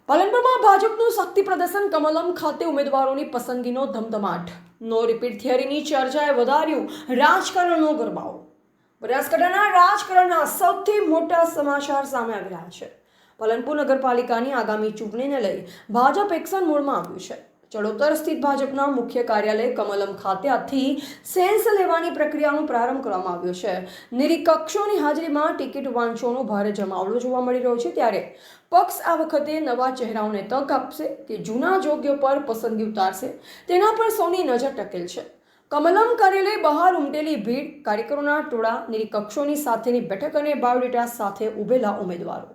પાલનપુરમાં ભાજપનું શક્તિ પ્રદર્શન કમલમ ખાતે ઉમેદવારોની પસંદગીનો ધમધમાટ. નો રિપીટ થિયરીની ચર્ચાએ વધાર્યું રાજકારણનો ગરમાવો. બનાસકાંઠાના રાજકારણના સૌથી મોટા સમાચાર સામે આવી રહ્યા છે. પાલનપુર નગરપાલિકાની આગામી ચૂંટણીને લઈ ભાજપ એક્શન મોડમાં આવ્યું છે. ચડોતર સ્થિત ભાજપના મુખ્ય કાર્યાલય કમલમ ખાતે આજથી સેન્સ લેવાની પ્રક્રિયાનો પ્રારંભ કરવામાં આવ્યો છે. નિરીક્ષકોની હાજરીમાં ટિકિટ વાંચોનો ભારે જમાવડો જોવા મળી રહ્યો છે. ત્યારે પક્ષ આ વખતે નવા ચહેરાઓને તક આપશે કે જૂના જોગ્ય પર પસંદગી ઉતારશે, તેના પર સૌની નજર ટકેલ છે. કમલમ કાર્યાલય બહાર ઉમટેલી ભીડ, કાર્યકરોના ટોળા, નિરીક્ષકોની સાથેની બેઠક અને બાયોડેટા સાથે ઉભેલા ઉમેદવારો.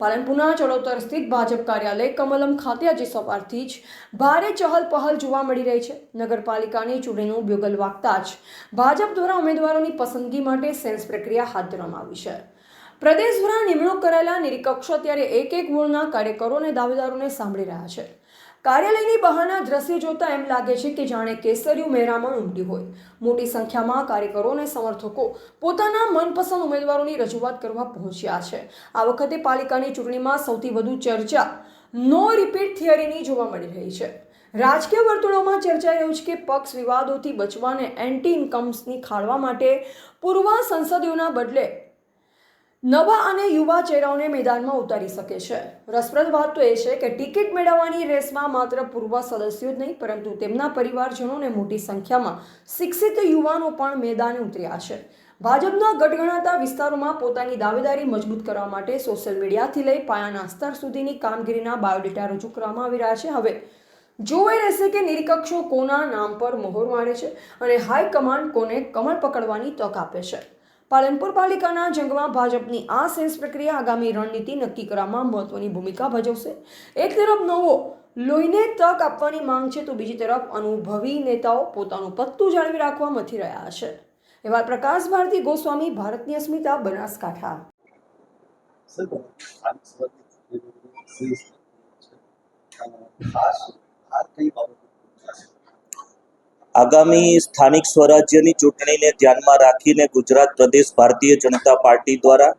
પાલનપુરના ચડોતર સ્થિત ભાજપ કાર્યાલય કમલમ ખાતે આજે સવારથી જ ભારે ચહલ પહલ જોવા મળી રહી છે. નગરપાલિકાની ચૂંટણીનું બ્યુગલ વાગતા જ ભાજપ દ્વારા ઉમેદવારોની પસંદગી માટે સેન્સ પ્રક્રિયા હાથ ધરવામાં આવી છે. પ્રદેશ દ્વારા નિમણૂક કરાયેલા નિરીક્ષકો ત્યારે એક એક વોર્ડના કાર્યકરો અને દાવેદારોને સાંભળી રહ્યા છે. કાર્યાલયની બહારના દ્રશ્ય જોતા એમ લાગે છે કે જાણે કેસરિયું મહેરામણ ઉમટી હોય. મોટી સંખ્યામાં કાર્યકરો અને સમર્થકો પોતાના મનપસંદ ઉમેદવારોની રજૂઆત કરવા પહોંચ્યા છે. આ વખતે પાલિકાની ચૂંટણીમાં સૌથી વધુ ચર્ચા નો રિપીટ થિયરીની જોવા મળી રહી છે. રાજકીય વર્તુળોમાં ચર્ચાઈ રહ્યું છે કે પક્ષ વિવાદોથી બચવા અને એન્ટી ઇન્કમ્સની ખાળવા માટે પૂર્વ સંસદીયોના બદલે નવા અને યુવા ચહેરાઓને મેદાનમાં ઉતારી શકે છે. રસપ્રદ વાત તો એ છે કે ટિકિટ મેળવવાની રેસમાં માત્ર પૂર્વ સદસ્યો જ નહીં, પરંતુ તેમના પરિવારજનો અને મોટી સંખ્યામાં શિક્ષિત યુવાનો પણ મેદાને ઉતર્યા છે. ભાજપના ગઢ ગણાતા વિસ્તારોમાં પોતાની દાવેદારી મજબૂત કરવા માટે સોશિયલ મીડિયાથી લઈ પાયાના સ્તર સુધીની કામગીરીના બાયોડેટા રજૂ કરવામાં આવી રહ્યા છે. હવે જોવાઈ રહેશે કે નિરીક્ષકો કોના નામ પર મહોર મારે છે અને હાઈકમાન્ડ કોને કમળ પકડવાની તક આપે છે. પાલનપુર પાલિકાના જંગમાં ભાજપની આ સેન્સ પ્રક્રિયા આગામી રણનીતિ નક્કી કરવામાં મહત્વની ભૂમિકા ભજવશે. એક તરફ નવો લોહીને તક આપવાની માંગ છે, તો બીજી તરફ અનુભવી નેતાઓ પોતાનું પત્તું જાળવી રાખવા મથી રહ્યા છે. એવા પ્રકાશ ભારતી ગોસ્વામી, ભારતની અસ્મિતા, બનાસકાંઠા. આગામી સ્થાનિક સ્વરાજ્યની ચૂંટણીને ધ્યાનમાં રાખીને ગુજરાત પ્રદેશ ભારતીય જનતા પાર્ટી દ્વારા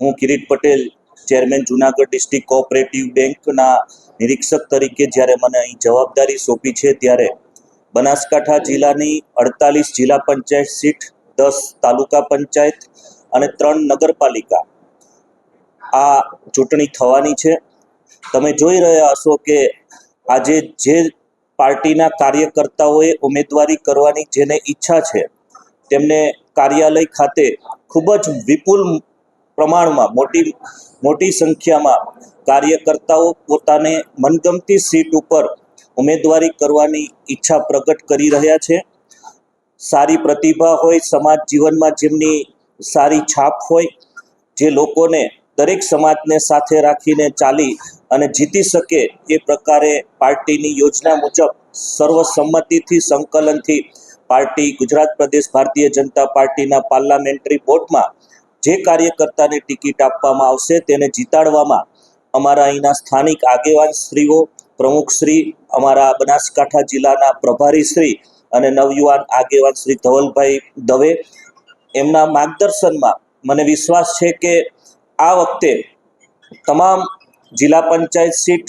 હું Kirit Patel, chairman Junagadh district cooperative બેંકના નિરીક્ષક તરીકે જ્યારે મને અહીં જવાબદારી સોંપી છે, ત્યારે બનાસકાંઠા જિલ્લાની 48 જિલ્લા પંચાયત સીટ, 10 તાલુકા પંચાયત અને 3 નગરપાલિકા આ ચૂંટણી થવાની છે. તમે જોઈ રહ્યા હશો કે આજે જે પાર્ટીના કાર્યકર્તાઓએ ઉમેદવારી કરવાની જેને ઈચ્છા છે, તેમને કાર્યાલય ખાતે ખૂબ જ વિપુલ પ્રમાણમાં મોટી સંખ્યામાં કાર્યકર્તાઓ પોતાને મનગમતી સીટ ઉપર ઉમેદવારી કરવાની ઈચ્છા પ્રગટ કરી રહ્યા છે. સારી પ્રતિભા હોય, સમાજ જીવનમાં જેમની સારી છાપ હોય, જે લોકોને દરેક સમાજને સાથે રાખીને ચાલી અને જીતી શકે એ પ્રકારે પાર્ટીની યોજના મુજબ સર્વસંમતિથી સંકલનથી પાર્ટી ગુજરાત પ્રદેશ ભારતીય જનતા પાર્ટીના પાર્લામેન્ટરી બોર્ડમાં જે કાર્યકર્તાને ટિકિટ આપવામાં આવશે તેને જીતાડવામાં અમારા અહીંના સ્થાનિક આગેવાનશ્રીઓ, પ્રમુખશ્રી, અમારા બનાસકાંઠા જિલ્લાના પ્રભારીશ્રી અને નવયુવાન આગેવાન શ્રી ધવલભાઈ દવે, એમના માર્ગદર્શનમાં મને વિશ્વાસ છે કે આ વખતે તમામ જિલ્લા પંચાયત સીટ,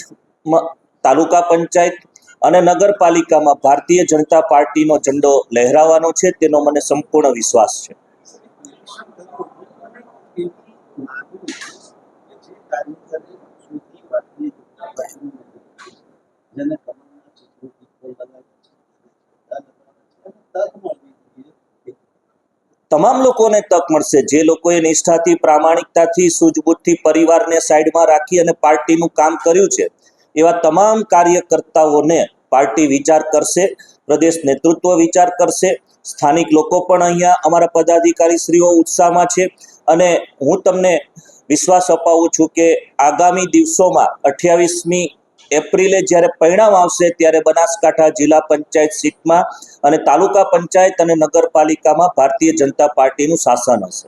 તાલુકા પંચાયત અને નગરપાલિકામાં ભારતીય જનતા પાર્ટીનો ઝંડો લહેરાવાનો છે, તેનો મને સંપૂર્ણ વિશ્વાસ છે. તમામ લોકોને તક મળશે. જે લોકોએ નિષ્ઠાથી, પ્રામાણિકતાથી, સૂઝબૂછથી પરિવારને સાઈડમાં રાખી અને પાર્ટીનું કામ કર્યું છે, એવા તમામ કાર્યકર્તાઓને પાર્ટી વિચાર કરશે, પ્રદેશ નેતૃત્વ વિચાર કરશે. સ્થાનિક લોકો પણ અહીંયા અમારા પદાધિકારીશ્રીઓ ઉત્સાહમાં છે અને હું તમને વિશ્વાસ અપાવું છું કે આગામી દિવસોમાં 28મી એપ્રિલે જ્યારે પરિણામ આવશે, ત્યારે બનાસકાંઠા જિલ્લા પંચાયત સીટમાં અને તાલુકા પંચાયત અને નગરપાલિકામાં ભારતીય જનતા પાર્ટીનું શાસન હશે.